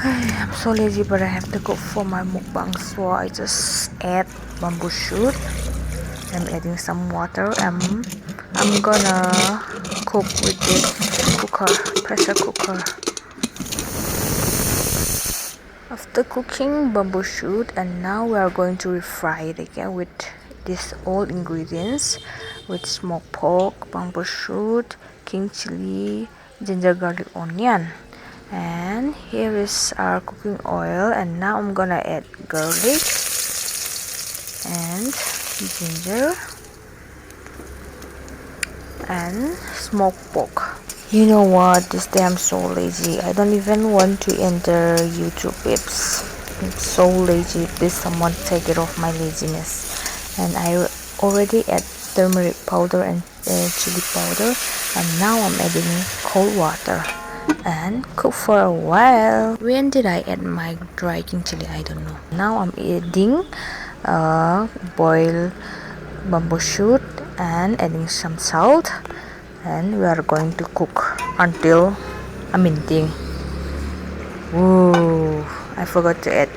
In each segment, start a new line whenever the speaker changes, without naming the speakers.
I'm so lazy, but I have to cook for my mukbang, so I just add bamboo shoot. I'm adding some water. I'm gonna cook with this pressure cooker. After cooking bamboo shoot, and now we are going to refry it again with these all ingredients, with smoked pork, bamboo shoot, king chili, ginger garlic onion. And here is our cooking oil, and now I'm gonna add garlic and ginger and smoked pork. You know what, this day I'm so lazy. I don't even want to enter YouTube apps. I'm so lazy. Please someone take it off my laziness. And I already add turmeric powder and chili powder, and now I'm adding cold water and cook for a while. When did I add my dry king chili? I don't know. Now I'm adding boiled bamboo shoot and adding some salt, and we are going to cook until aminting. Whoa, I forgot to add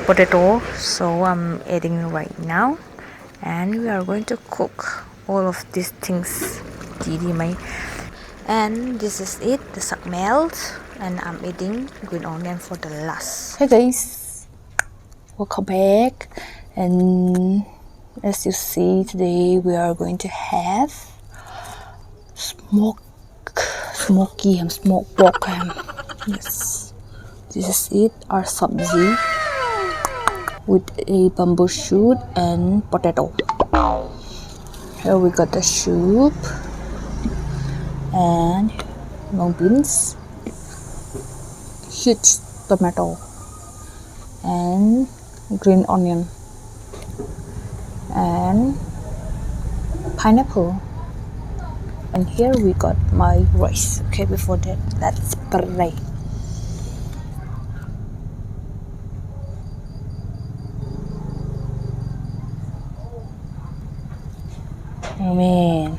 potato, so I'm adding right now, and we are going to cook all of these things. And this is it, the sak melt, and I'm adding green onion for the last. Hey guys, welcome back. And as you see, today we are going to have smoked pork ham. Yes, this is it, our sabzi with a bamboo shoot and potato. Here we got the soup and long beans, huge tomato and green onion and pineapple. And here we got my rice. Okay, before that, let's pray. Amen.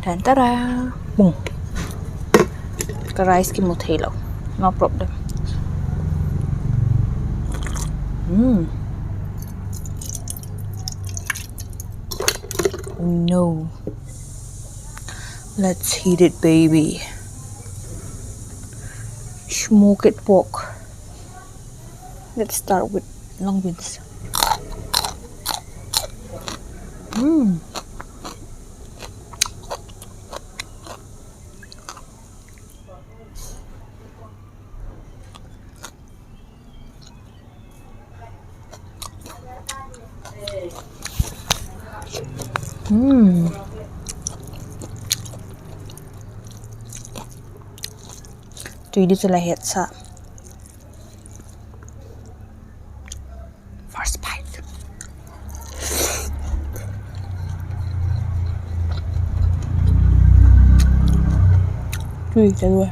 Dan tada, boom. The rice ki muthelo, no problem. No. Let's heat it, baby. Smoked pork. Let's start with long beans. Tùy đi cho là hết sợ. First bite. Tùy cho đuôi.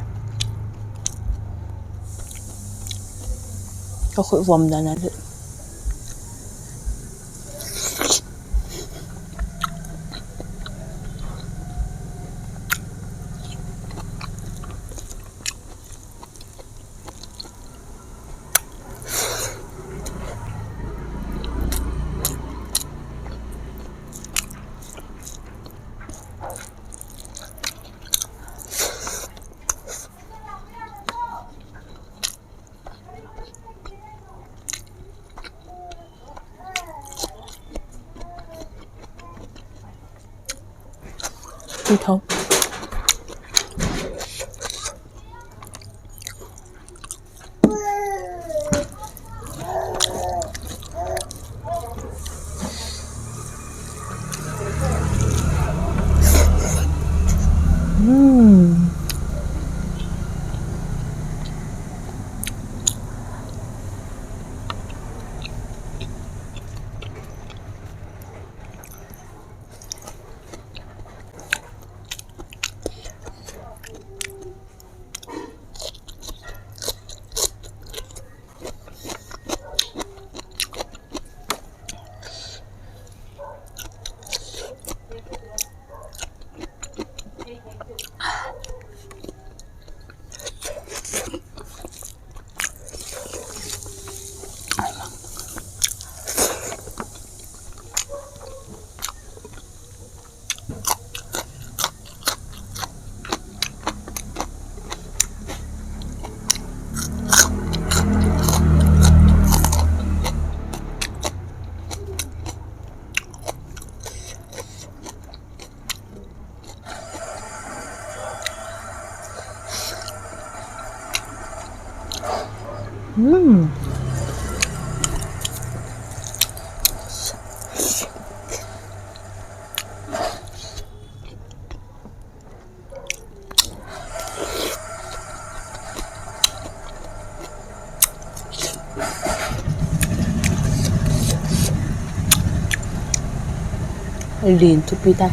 Có khởi vòng ra nè. Tùy thôi. Mmm. Liên tục pita.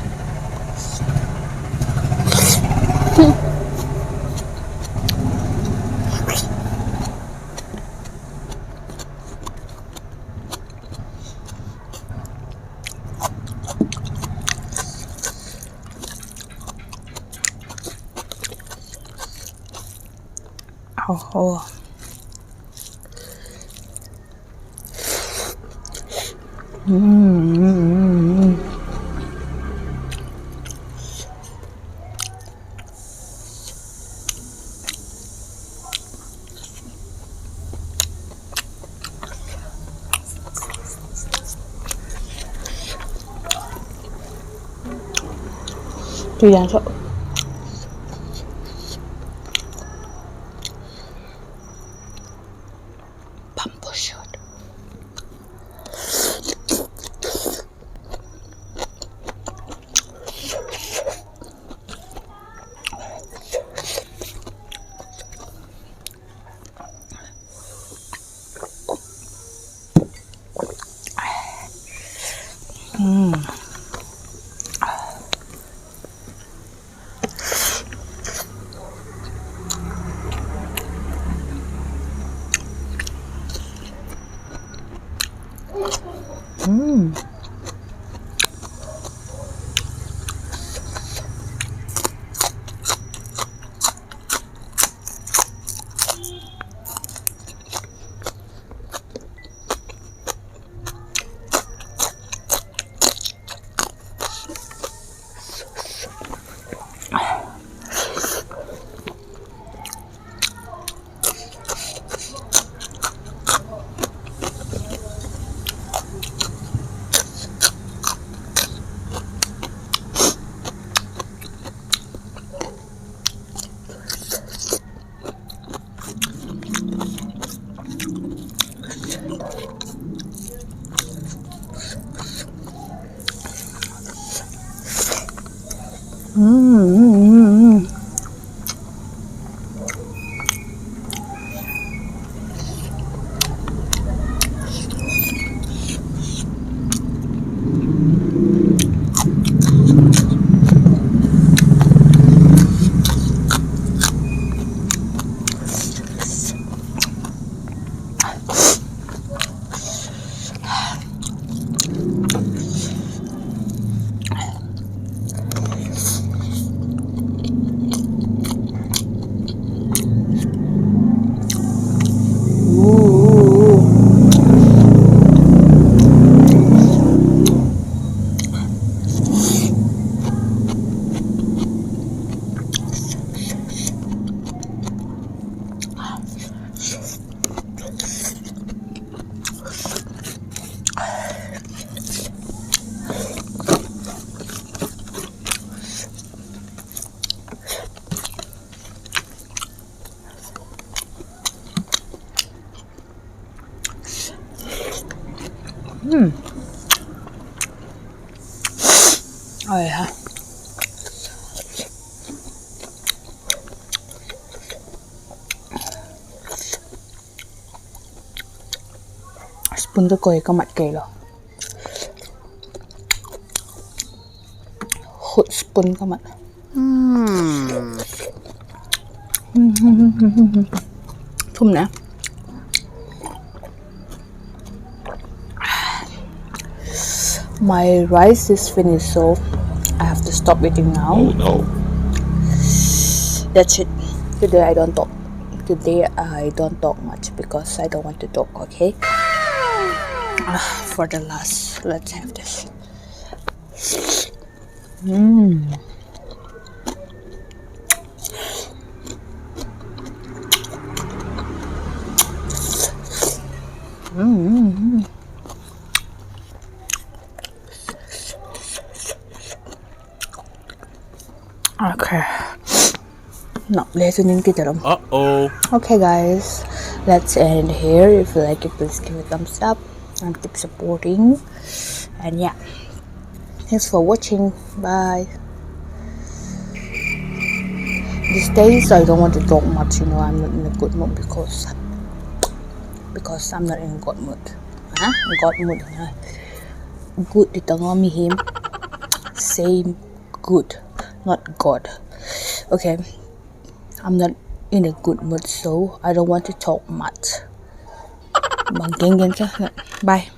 Oh. Tuy đáng sợ. Bamboo shoot. Ha. Spoon tôi cười có mặt kề rồi. Hụt spoon có mặt. Thum nè. My rice is finished, so I have to stop eating now.
Oh no.
That's it. Today I don't talk much because I don't want to talk, okay? For the last, let's have this. Okay. No, listening kita dong.
Uh-oh.
Okay guys,
let's end here. If you like it, please give it a thumbs up and keep supporting. And yeah, thanks for watching. Bye. These days I don't want to talk much, I'm not in a good mood because I'm not in a good mood. God mood. Good di tengah mi him. Same good, not God. Okay, I'm not in a good mood, so I don't want to talk much. Bye.